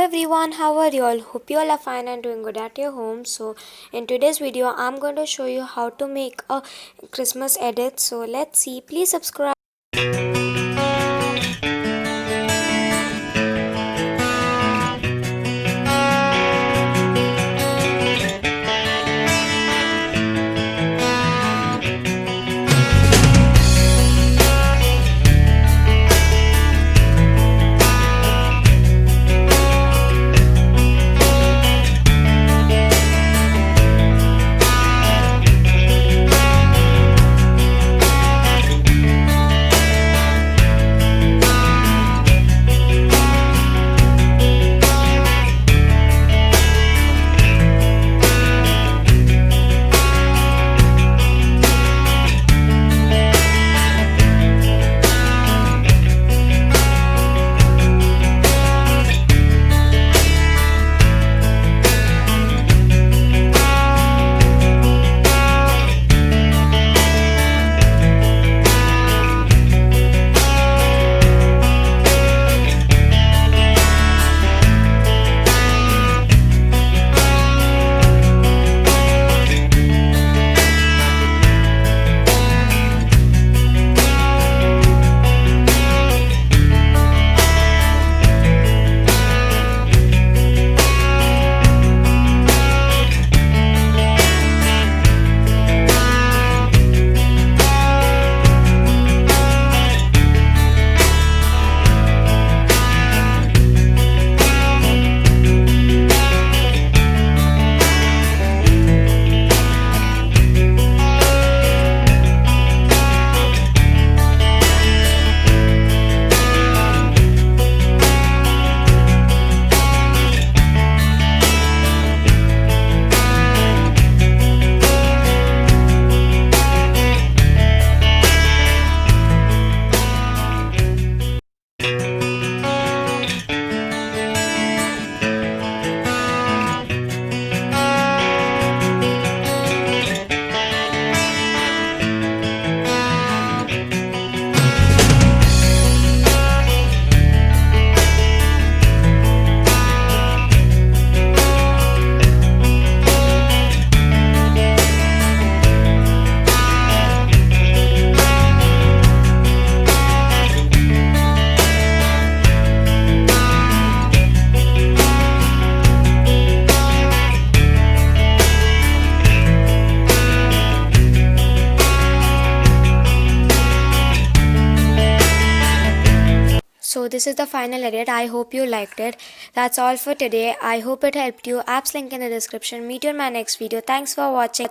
everyone, how are you all? Hope you all are fine and doing good at your home. So in today's video I'm going to show you how to make a Christmas edit. So let's see. Please subscribe. So this is the final edit. I hope you liked it. That's all for today. I hope it helped you. Apps link in the description. Meet you in my next video. Thanks for watching.